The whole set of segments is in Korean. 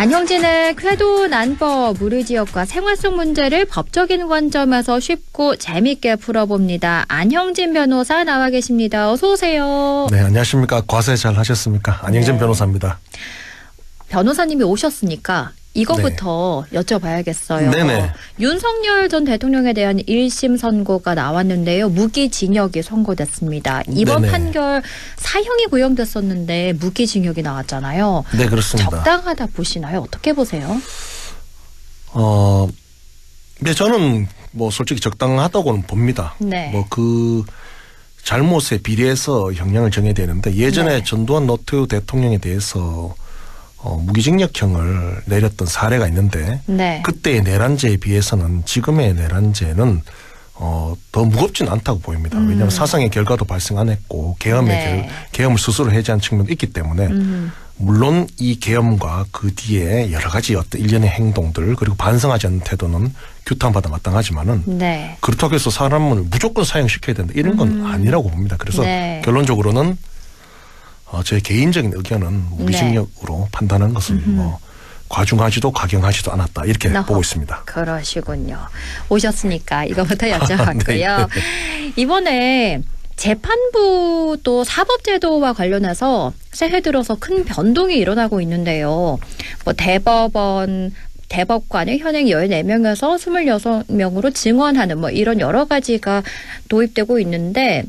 안형진의 쾌도 난법, 우리 지역과 생활 속 문제를 법적인 관점에서 쉽고 재미있게 풀어봅니다. 안형진 변호사 나와 계십니다. 어서 오세요. 네, 안녕하십니까. 과세 잘 하셨습니까? 안형진 변호사입니다. 변호사님이 오셨으니까 이거부터 여쭤봐야겠어요. 네네. 윤석열 전 대통령에 대한 1심 선고가 나왔는데요. 무기징역이 선고됐습니다. 이번 네네. 판결 사형이 구형됐었는데 무기징역이 나왔잖아요. 네, 그렇습니다. 적당하다 보시나요? 어떻게 보세요? 네, 저는 뭐 솔직히 적당하다고는 봅니다. 네. 뭐 그 잘못에 비례해서 형량을 정해야 되는데 예전에 네. 전두환 노태우 대통령에 대해서 무기징역형을 내렸던 사례가 있는데 네. 그때의 내란죄에 비해서는 지금의 내란죄는 더 무겁지는 않다고 보입니다. 왜냐하면 사상의 결과도 발생 안 했고 계엄을 스스로 해제한 측면도 있기 때문에 물론 이 계엄과 그 뒤에 여러 가지 어떤 일련의 행동들 그리고 반성하지 않는 태도는 규탄받아 마땅하지만은 네. 그렇다고 해서 사람을 무조건 사형시켜야 된다 이런 건 아니라고 봅니다. 그래서 네. 결론적으로는 제 개인적인 의견은 무기징역으로 판단한 것은 뭐 과중하지도 과경하지도 않았다 이렇게 보고 있습니다. 그러시군요. 오셨으니까 이거부터 여쭤봤고요. 네. 이번에 재판부도 사법제도와 관련해서 새해 들어서 큰 변동이 일어나고 있는데요. 뭐 대법관의 현행 14명에서 26명으로 증원하는 뭐 이런 여러 가지가 도입되고 있는데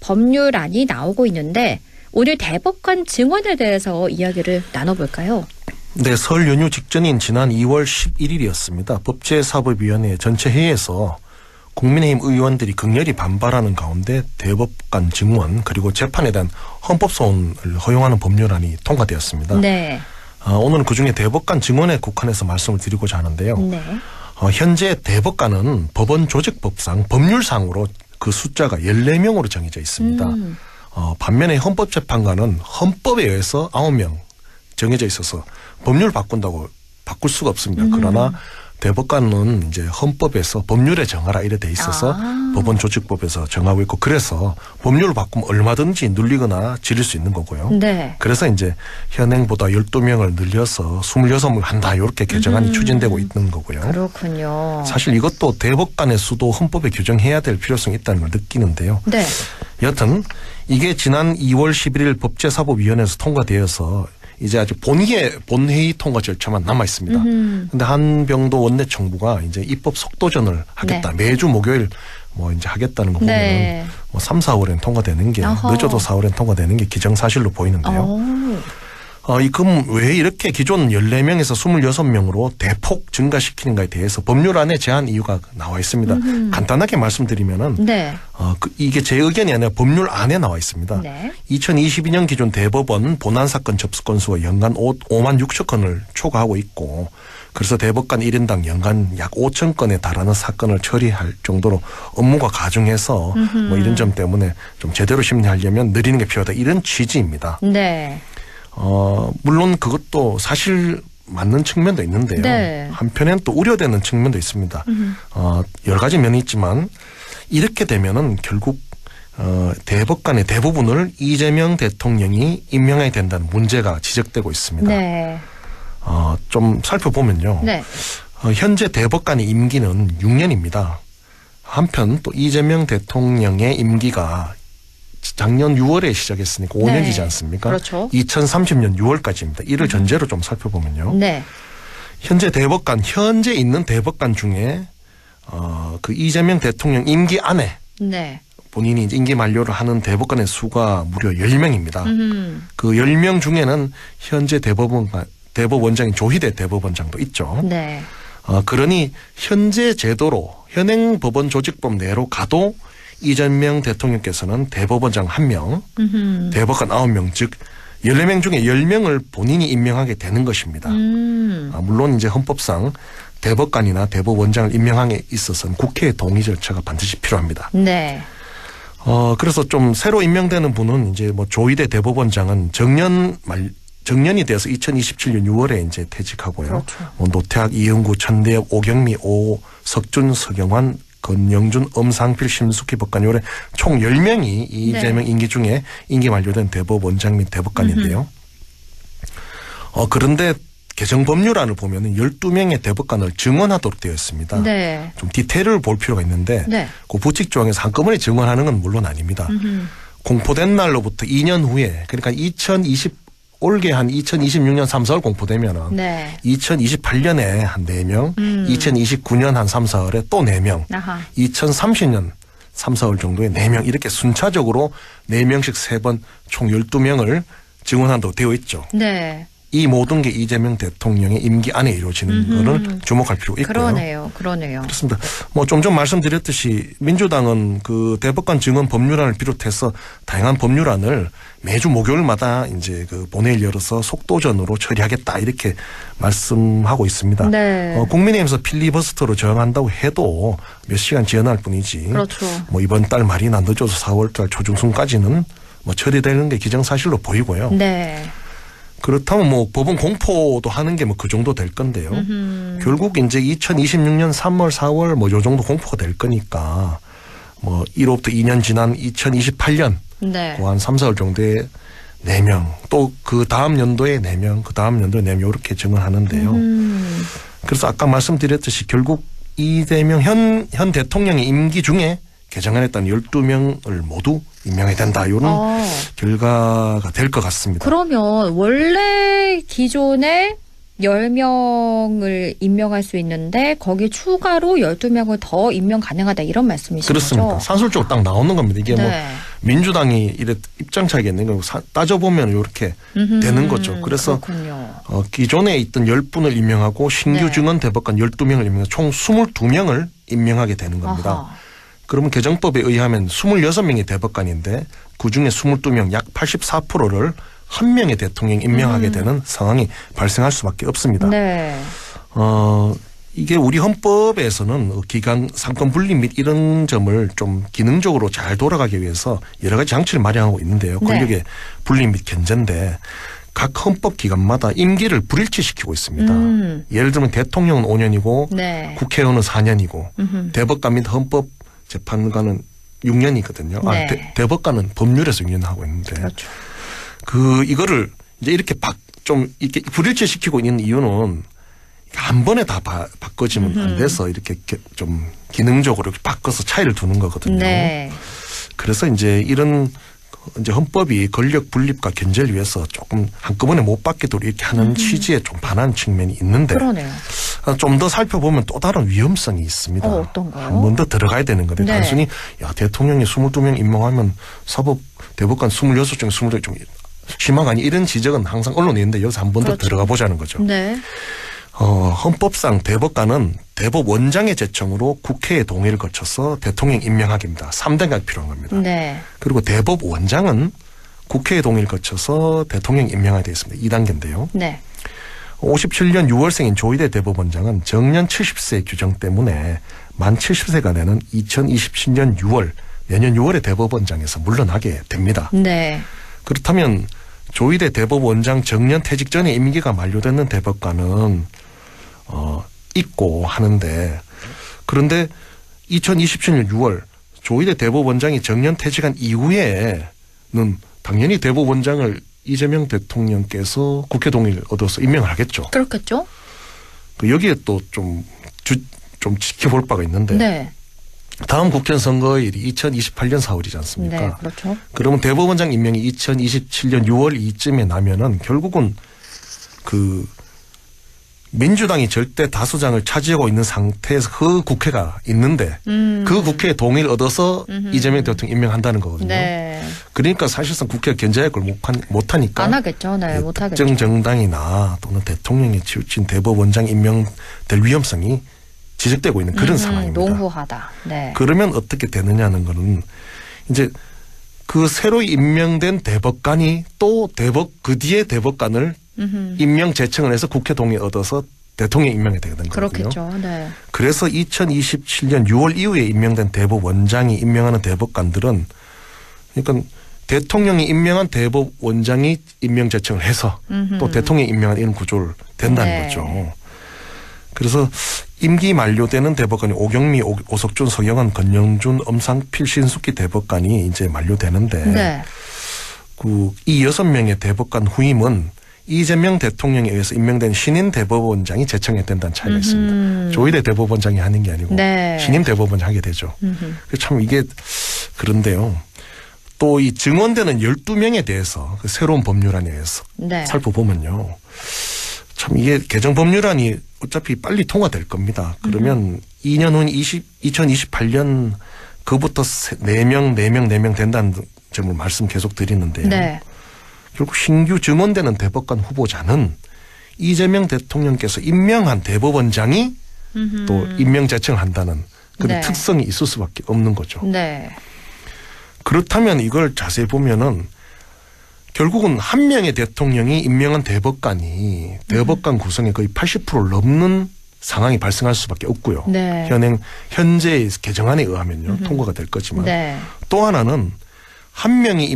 법률안이 나오고 있는데 오늘 대법관 증원에 대해서 이야기를 나눠볼까요? 네, 설 연휴 직전인 지난 2월 11일이었습니다. 법제사법위원회 전체 회의에서 국민의힘 의원들이 극렬히 반발하는 가운데 대법관 증원 그리고 재판에 대한 헌법소원을 허용하는 법률안이 통과되었습니다. 네. 오늘은 그중에 대법관 증원에 국한해서 말씀을 드리고자 하는데요. 네. 현재 대법관은 법원조직법상 법률상으로 그 숫자가 14명으로 정해져 있습니다. 반면에 헌법재판관은 헌법에 의해서 9명 정해져 있어서 법률 바꾼다고 바꿀 수가 없습니다. 그러나 대법관은 이제 헌법에서 법률에 정하라 이래 돼 있어서 법원조직법에서 정하고 있고 그래서 법률을 바꾸면 얼마든지 눌리거나 지릴 수 있는 거고요. 네. 그래서 이제 현행보다 12명을 늘려서 26명 한다 이렇게 개정안이 추진되고 있는 거고요. 그렇군요. 사실 이것도 대법관의 수도 헌법에 규정해야 될 필요성이 있다는 걸 느끼는데요. 네. 여튼 이게 지난 2월 11일 법제사법위원회에서 통과되어서 이제 아주 본회의 통과 절차만 남아 있습니다. 그런데 한병도 원내총무가 이제 입법 속도전을 하겠다. 네. 매주 목요일 뭐 이제 하겠다는 거 보면 네. 뭐 3, 4월엔 통과되는 게 늦어도 4월엔 통과되는 게 기정사실로 보이는데요. 그럼 왜 이렇게 기존 14명에서 26명으로 대폭 증가시키는가에 대해서 법률안에 제한 이유가 나와 있습니다. 간단하게 말씀드리면은 네. 이게 제 의견이 아니라 법률안에 나와 있습니다. 네. 2022년 기준 대법원 본안사건 접수 건수가 연간 5만 6천 건을 초과하고 있고 그래서 대법관 1인당 연간 약 5천 건에 달하는 사건을 처리할 정도로 업무가 가중해서 뭐 이런 점 때문에 좀 제대로 심리하려면 느리는 게 필요하다 이런 취지입니다. 네. 물론 그것도 사실 맞는 측면도 있는데요. 네. 한편엔 또 우려되는 측면도 있습니다. 여러 가지 면이 있지만 이렇게 되면은 결국 대법관의 대부분을 이재명 대통령이 임명해야 된다는 문제가 지적되고 있습니다. 네. 좀 살펴보면요. 네. 현재 대법관의 임기는 6년입니다. 한편 또 이재명 대통령의 임기가 작년 6월에 시작했으니까 5년이지 않습니까? 그렇죠. 2030년 6월까지입니다. 이를 전제로 좀 살펴보면요. 네. 현재 있는 대법관 중에 그 이재명 대통령 임기 안에 네. 본인이 이제 임기 만료를 하는 대법관의 수가 무려 10명입니다. 그 10명 중에는 현재 대법원장인 조희대 대법원장도 있죠. 네. 그러니 현재 제도로 현행 법원 조직법 내로 가도 이재명 대통령께서는 대법원장 1명, 대법관 9명, 즉 14명 중에 10명을 본인이 임명하게 되는 것입니다. 물론 이제 헌법상 대법관이나 대법원장을 임명함에 있어서는 국회의 동의 절차가 반드시 필요합니다. 네. 그래서 좀 새로 임명되는 분은 이제 뭐 조희대 대법원장은 정년이 되어서 2027년 6월에 이제 퇴직하고요. 그렇죠. 노태학, 이은구, 천대엽, 오경미, 오석준, 서경환, 권영준, 엄상필, 심숙희 법관 요래 총 10명이 이재명 임기 중에 임기 만료된 대법원장 및 대법관인데요. 그런데 개정 법률안을 보면은 12명의 대법관을 증언하도록 되어 있습니다. 네. 좀 디테일을 볼 필요가 있는데 네. 그 부칙 조항에서 한꺼번에 증언하는 건 물론 아닙니다. 공포된 날로부터 2년 후에 그러니까 올게 한 2026년 3, 4월 공포되면은 네. 2028년에 한 4명, 2029년 한 3, 4월에 또 4명, 아하. 2030년 3, 4월 정도에 4명 이렇게 순차적으로 4명씩 3번 총 12명을 증언한다고 되어 있죠. 네. 이 모든 게 이재명 대통령의 임기 안에 이루어지는 거를 주목할 필요가 있고요. 그러네요. 그렇습니다. 뭐 좀 전 말씀드렸듯이 민주당은 그 대법관 증언 법률안을 비롯해서 다양한 법률안을 매주 목요일마다 이제 그 본회의를 열어서 속도전으로 처리하겠다 이렇게 말씀하고 있습니다. 네. 국민의힘에서 필리버스터로 저항한다고 해도 몇 시간 지연할 뿐이지. 그렇죠. 뭐 이번 달 말이나 늦어서 4월달 초중순까지는 뭐 처리되는 게 기정사실로 보이고요. 네. 그렇다면 뭐 법원 공포도 하는 게 뭐 그 정도 될 건데요. 결국 이제 2026년 3월, 4월 뭐 요 정도 공포가 될 거니까 뭐 1호부터 2년 지난 2028년 네. 한 3, 4월 정도에 4명 또 그 다음 연도에 4명 그 다음 연도에 4명 이렇게 증언하는데요. 그래서 아까 말씀드렸듯이 결국 이재명 현 대통령의 임기 중에 개정안했던 12명을 모두 임명해야 된다. 이런 결과가 될 것 같습니다. 그러면 원래 기존에 10명을 임명할 수 있는데 거기 추가로 12명을 더 임명 가능하다 이런 말씀이신 그렇습니다. 거죠? 산술적으로 딱 나오는 겁니다. 이게 네. 뭐 민주당이 이래 입장 차이가 있는 거고 따져보면 이렇게 되는 거죠. 그래서 기존에 있던 10분을 임명하고 신규 네. 증언 대법관 12명을 임명해서 총 22명을 임명하게 되는 겁니다. 아하. 그러면 개정법에 의하면 26명이 대법관인데 그중에 22명 약 84%를 한 명의 대통령이 임명하게 되는 상황이 발생할 수밖에 없습니다. 네. 이게 우리 헌법에서는 기간 상권 분립 및 이런 점을 좀 기능적으로 잘 돌아가기 위해서 여러 가지 장치를 마련하고 있는데요. 권력의 분립 및 견제인데 각 헌법 기관마다 임기를 불일치시키고 있습니다. 예를 들면 대통령은 5년이고 네. 국회의원은 4년이고 대법관 및 헌법재판관은 6년이거든요. 네. 대법관은 법률에서 6년 하고 있는데 그렇죠. 이거를 이제 이렇게 좀 이렇게 불일치시키고 있는 이유는 한 번에 다 바꿔지면 안 돼서 이렇게 좀 기능적으로 이렇게 바꿔서 차이를 두는 거거든요. 네. 그래서 이제 이런 이제 헌법이 권력 분립과 견제를 위해서 조금 한꺼번에 못 받게도록 이렇게 하는 취지에 좀 반한 측면이 있는데 그러네요. 좀 더 살펴보면 또 다른 위험성이 있습니다. 어떤가요? 한 번 더 들어가야 되는 건데 네. 단순히 대통령이 22명 임명하면 사법 대법관 26명 22명 좀 심하가 아니 이런 지적은 항상 언론에 있는데 여기서 한 번 더 들어가 보자는 거죠. 네. 헌법상 대법관은 대법원장의 제청으로 국회의 동의를 거쳐서 대통령 임명하기입니다. 3단계가 필요한 겁니다. 네. 그리고 대법원장은 국회의 동의를 거쳐서 대통령 임명하게 되어 있습니다. 2단계인데요. 네. 57년 6월생인 조희대 대법원장은 정년 70세 규정 때문에 만 70세가 되는 2027년 6월 내년 6월에 대법원장에서 물러나게 됩니다. 네. 그렇다면 조희대 대법원장 정년 퇴직 전에 임기가 만료되는 대법관은 있고 하는데 그런데 2027년 6월 조희대 대법원장이 정년 퇴직한 이후에는 당연히 대법원장을 이재명 대통령께서 국회 동의를 얻어서 임명을 하겠죠. 그렇겠죠. 여기에 또 좀 지켜볼 바가 있는데 네. 다음 국회의원 선거일이 2028년 4월이지 않습니까? 네, 그렇죠. 그러면 대법원장 임명이 2027년 6월 이쯤에 나면은 결국은 민주당이 절대 다수장을 차지하고 있는 상태에서 그 국회가 있는데 그 국회의 동의를 얻어서 이재명 대통령 임명한다는 거거든요. 네. 그러니까 사실상 국회가 견제할 걸 못하니까 안 하겠죠. 네, 못 하겠죠. 특정 정당이나 또는 대통령이 치우친 대법원장 임명될 위험성이 지적되고 있는 그런 상황입니다. 농후하다. 네. 그러면 어떻게 되느냐는 거는 이제 그 새로 임명된 대법관이 또 그 뒤에 대법관을 임명 제청을 해서 국회 동의 얻어서 대통령 임명이 되거든요. 그렇겠죠. 네. 그래서 2027년 6월 이후에 임명된 대법원장이 임명하는 대법관들은 그러니까 대통령이 임명한 대법원장이 임명 제청을 해서 또 대통령이 임명한 이런 구조를 된다는 네. 거죠. 그래서 임기 만료되는 대법관이 오경미, 오석준, 서경환, 권영준, 엄상필, 신숙기 대법관이 이제 만료되는데 네. 이 6명의 대법관 후임은 이재명 대통령에 의해서 임명된 신임 대법원장이 제청해야 된다는 차이가 있습니다. 조희대 대법원장이 하는 게 아니고 네. 신임 대법원장이 하게 되죠. 참 이게 그런데요. 또 이 증언되는 12명에 대해서 그 새로운 법률안에 의해서 네. 살펴보면요. 참 이게 개정 법률안이 어차피 빨리 통과될 겁니다. 그러면 2년 후인 2028년 그부터 4명 된다는 점을 말씀 계속 드리는데요. 네. 결국 신규 증언되는 대법관 후보자는 이재명 대통령께서 임명한 대법원장이 또 임명 제청을 한다는 그런 네. 특성이 있을 수밖에 없는 거죠. 네. 그렇다면 이걸 자세히 보면은 결국은 한 명의 대통령이 임명한 대법관이 대법관 구성의 거의 80%를 넘는 상황이 발생할 수밖에 없고요. 네. 현재의 개정안에 의하면요 통과가 될 거지만 네. 또 하나는 한 명이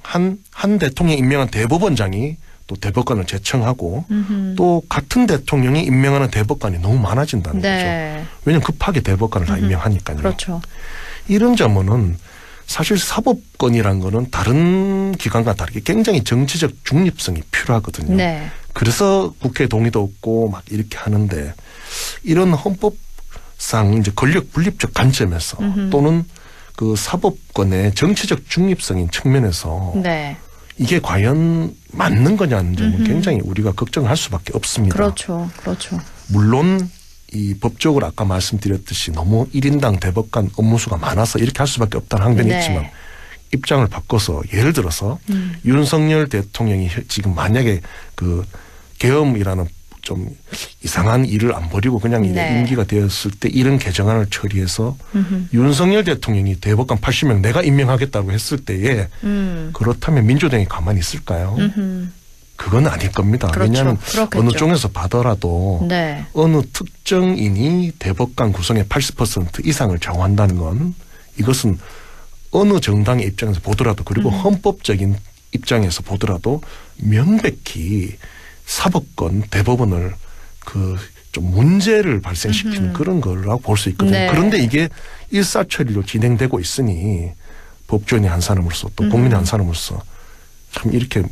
한 대통령이 임명한 대법원장이 또 대법관을 제청하고 또 같은 대통령이 임명하는 대법관이 너무 많아진다는 네. 거죠. 왜냐하면 급하게 대법관을 다 임명하니까요. 그렇죠. 이런 점은 사실 사법권이란 거는 다른 기관과 다르게 굉장히 정치적 중립성이 필요하거든요. 네. 그래서 국회 동의도 없고 막 이렇게 하는데 이런 헌법상 이제 권력 분립적 관점에서 또는 그 사법권의 정치적 중립성인 측면에서 네. 이게 과연 맞는 거냐는 점은 굉장히 우리가 걱정할 수밖에 없습니다. 그렇죠. 그렇죠. 물론 이 법적으로 아까 말씀드렸듯이 너무 1인당 대법관 업무수가 많아서 이렇게 할 수밖에 없다는 항변이 네. 있지만 입장을 바꿔서 예를 들어서 윤석열 대통령이 지금 만약에 그 계엄이라는 좀 이상한 일을 안 벌이고 그냥 이게 네. 임기가 되었을 때 이런 개정안을 처리해서 윤석열 대통령이 대법관 80명 내가 임명하겠다고 했을 때에 그렇다면 민주당이 가만히 있을까요? 그건 아닐 겁니다. 그렇죠. 왜냐하면 그렇겠죠. 어느 쪽에서 봐더라도 네. 어느 특정인이 대법관 구성의 80% 이상을 정한다는 건 이것은 어느 정당의 입장에서 보더라도 그리고 헌법적인 입장에서 보더라도 명백히 사법권 대법원을 그 좀 문제를 발생시키는 그런 거라고 볼 수 있거든요. 네. 그런데 이게 일사천리로 진행되고 있으니 법조인이 한 사람으로서 또 국민의 한 사람으로서 참 이렇게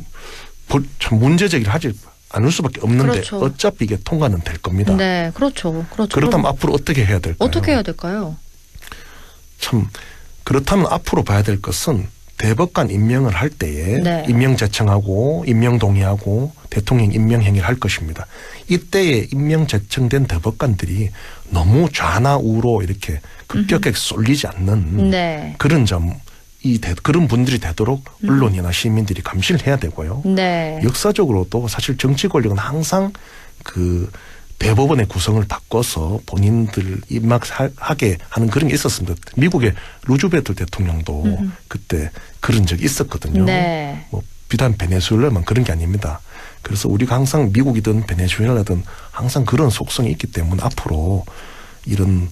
참 문제제기를 하지 않을 수밖에 없는데 그렇죠. 어차피 이게 통과는 될 겁니다. 네. 그렇죠. 그렇죠. 그렇다면 앞으로 어떻게 해야 될까요? 어떻게 해야 될까요? 참 그렇다면 앞으로 봐야 될 것은 대법관 임명을 할 때에 네. 임명 제청하고 임명 동의하고 대통령 임명 행위를 할 것입니다. 이때에 임명 제청된 대법관들이 너무 좌나 우로 이렇게 급격하게 쏠리지 않는 네. 그런 점, 그런 분들이 되도록 언론이나 시민들이 감시를 해야 되고요. 네. 역사적으로도 사실 정치 권력은 항상 그 대법원의 구성을 바꿔서 본인들 입막하게 하는 그런 게 있었습니다. 미국의 루즈벨트 대통령도 그때 그런 적이 있었거든요. 네. 뭐 비단 베네수엘라만 그런 게 아닙니다. 그래서 우리가 항상 미국이든 베네수엘라든 항상 그런 속성이 있기 때문에 앞으로 이런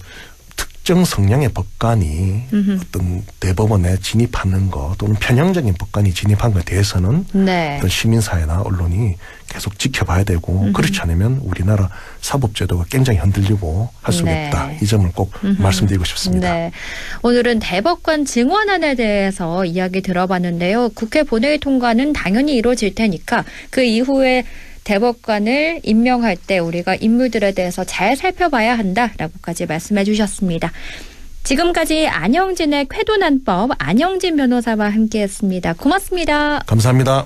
특정 성향의 법관이 어떤 대법원에 진입하는 것 또는 편향적인 법관이 진입한 것에 대해서는 네. 어떤 시민사회나 언론이 계속 지켜봐야 되고 그렇지 않으면 우리나라 사법제도가 굉장히 흔들리고 할 수가 네. 있다. 이 점을 꼭 말씀드리고 싶습니다. 네. 오늘은 대법관 증언안에 대해서 이야기 들어봤는데요. 국회 본회의 통과는 당연히 이루어질 테니까 그 이후에 대법관을 임명할 때 우리가 인물들에 대해서 잘 살펴봐야 한다라고까지 말씀해 주셨습니다. 지금까지 안영진의 쾌도난법 안영진 변호사와 함께했습니다. 고맙습니다. 감사합니다.